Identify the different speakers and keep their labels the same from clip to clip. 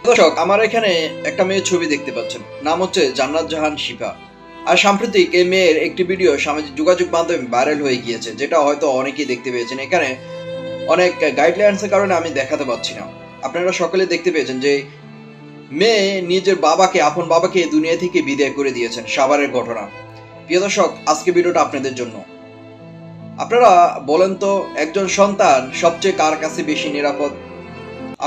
Speaker 1: দর্শক, আমার এখানে একটা মেয়ের ছবি দেখতে পাচ্ছেন, নাম হচ্ছে জান্নাত জাহান শিফা। আর সাম্প্রতিক এই মেয়ের একটি ভিডিও সামাজিক যোগাযোগ মাধ্যমে ভাইরাল হয়ে গিয়েছে, যেটা হয়তো অনেকেই দেখতে পেয়েছেন। এখানে অনেক গাইডলাইন্সের কারণে আমি দেখাতে পাচ্ছি না। আপনারা সকলে দেখতে পেয়েছেন যে মেয়ে নিজের বাবাকে, আপন বাবাকে দুনিয়া থেকে বিদায় করে দিয়েছেন, সাভারের ঘটনা। প্রিয় দর্শক, আজকে ভিডিওটা আপনাদের জন্য। আপনারা বলেন তো, একজন সন্তান সবচেয়ে কার কাছে বেশি নিরাপদ?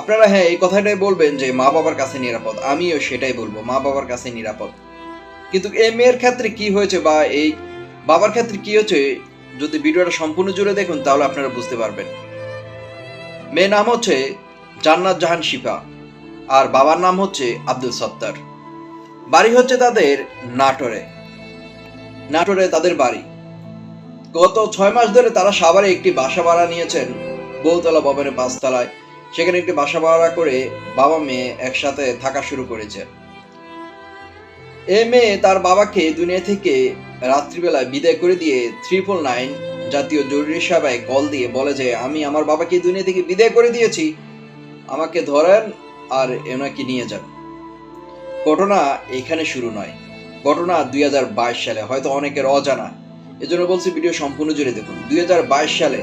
Speaker 1: আপনারা হ্যাঁ, এই কথাটাই বলবেন যে মা বাবার কাছে নিরাপদ। আমিও সেটাই বলবো, মা বাবার কাছে নিরাপদ। কিন্তু এই মেয়ের ক্ষেত্রে কি হয়েছে বা এই বাবার ক্ষেত্রে কি হয়েছে, যদি ভিডিওটা সম্পূর্ণ জুড়ে দেখুন তাহলে আপনারা বুঝতে পারবেন। মেয়ের নাম হচ্ছে জান্নাত জাহান শিফা, আর বাবার নাম হচ্ছে আব্দুল সত্তার। বাড়ি হচ্ছে তাদের নাটোরে। নাটোরে তাদের বাড়ি। গত 6 মাস ধরে তারা সাভারে একটি বাসা ভাড়া নিয়েছেন, বহুতলা ভবনের 5 তলায়। সেখানে একটি বাসা ভাড়া করে বাবা মেয়ে একসাথে থাকা শুরু করেছে। এ মেয়ে তার বাবাকে দুনিয়া থেকে রাত্রিবেলায় বিদায় করে দিয়ে 999 জাতীয় জরুরি সেবায় কল দিয়ে বলে যে আমি আমার বাবাকে দুনিয়া থেকে বিদায় করে দিয়েছি, আমাকে ধরেন আর এনাকে নিয়ে যান। ঘটনা এখানে শুরু নয়, ঘটনা 2022 সালে, হয়তো অনেকের অজানা, এজন্য বলছি ভিডিও সম্পূর্ণ জুড়ে দেখুন। 2022 সালে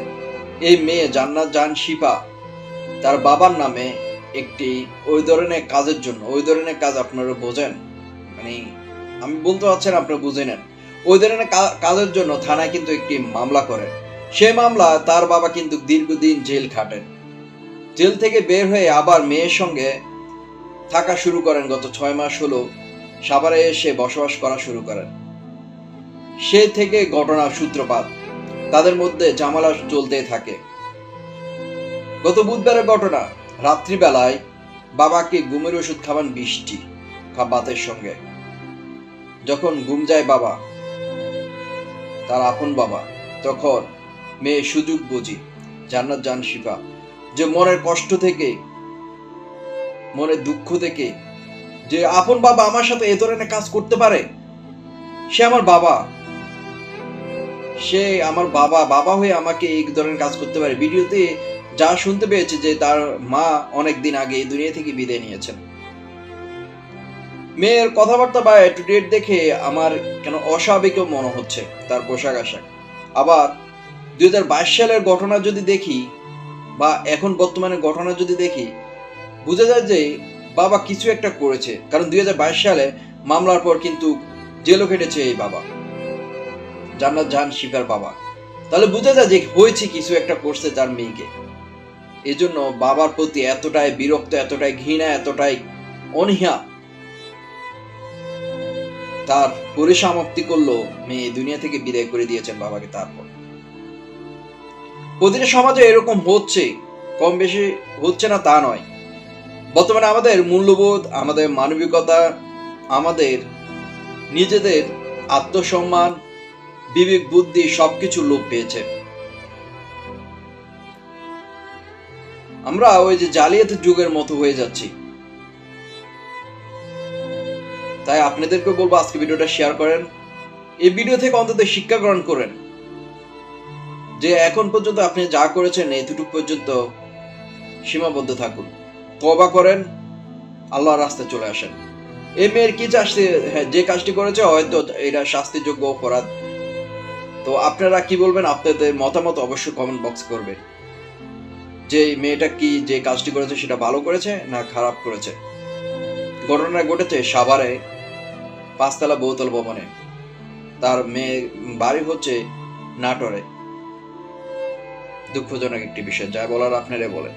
Speaker 1: এই মেয়ে জান্নাত জাহান শিফা তার বাবার নামে একটি ওই ধরনের কাজের জন্য, ওই ধরনের কাজ আপনারা বোঝেন, মানে আমি বলতে পারছেন, আপনারা বুঝে নেন। ওই ধরনের কাজের জন্য থানায় কিন্তু একটি মামলা করেন। সেই মামলা তার বাবা কিন্তু দীর্ঘদিন জেল খাটেন। জেল থেকে বের হয়ে আবার মেয়ের সঙ্গে থাকা শুরু করেন। গত 6 মাস হলো সাভারে এসে বসবাস করা শুরু করেন। সে থেকে ঘটনার সূত্রপাত, তাদের মধ্যে ঝামেলা চলতে থাকে। গত বুধবারের ঘটনা, রাত্রিবেলায় বাবাকে ঘুমের ওষুধ খাওয়ান বৃষ্টি ভাতের সঙ্গে। যখন ঘুম যায় বাবা, তার আপন বাবা, তখন মেয়ে সুযোগ বুঝি জান্নাত জাহান শিফা, যে মনের কষ্ট থেকে, মনের দুঃখ থেকে, যে আপন বাবা আমার সাথে এ ধরনের কাজ করতে পারে, সে আমার বাবা, সে আমার বাবা, বাবা হয়ে আমাকে এই ধরনের কাজ করতে পারে। ভিডিওতে যা শুনতে পেয়েছে যে তার মা অনেক দিন আগে এই দুনিয়া থেকে বিদায় নিয়েছেন। মেয়ের কথাবার্তা বা অ্যাটিটিউড দেখে আমার কেন অস্বাভাবিক মনে হচ্ছে তার পোশাক আশাক। আবার 2022 সালের ঘটনা যদি দেখি বা এখন বর্তমানে ঘটনা যদি দেখি, বোঝা যায় যে বাবা কিছু একটা করেছে। কারণ 2022 সালে মামলার পর কিন্তু জেলও খেটেছে এই বাবা, জান্নাত জাহান শিফার বাবা। তাহলে বোঝা যায় যে হয়েছে, কিছু একটা করছে তার মেয়েকে। এজন্য বাবার প্রতি এতটাই বিরক্ত, এতটাই ঘৃণা, এতটাই অনীহা, তার পরিসমাপ্তি করলো মেয়ে দুনিয়া থেকে বিদায় করে দিয়েছেন বাবাকে। তারপর প্রতিটা সমাজে এরকম হচ্ছে, কম বেশি হচ্ছে না তা নয়। বর্তমানে আমাদের মূল্যবোধ, আমাদের মানবিকতা, আমাদের নিজেদের আত্মসম্মান, বিবেক বুদ্ধি সবকিছু লোপ পেয়েছে। আমরা ওই যে জালিয়াতির যুগের মতো হয়ে যাচ্ছি। তাই আপনাদেরকে বলবো আজকে ভিডিওটা শেয়ার করেন, এই ভিডিও থেকে অন্তত শিক্ষা গ্রহণ করেন যে এখন পর্যন্ত আপনি যা করেছেন এতটুকু পর্যন্ত সীমাবদ্ধ থাকুন, তওবা করেন, আল্লাহর রাস্তায় চলে আসেন। এই মেয়ের কি চাষতে, হ্যাঁ, যে কাজটি করেছে হয়তো এটা শাস্তিযোগ্য অপরাধ। তো আপনারা কি বলবেন? আপনাদের মতামত অবশ্যই কমেন্ট বক্স করবেন যে মেয়েটা কি যে কাজটি করেছে সেটা ভালো করেছে না খারাপ করেছে। ঘটনা ঘটেছে সাভারে 5 তলা বহুতল ভবনে। তার মেয়ে বাড়ি হচ্ছে নাটোরে। দুঃখজনক একটি বিষয়, যা বলার আপনারা বলেন।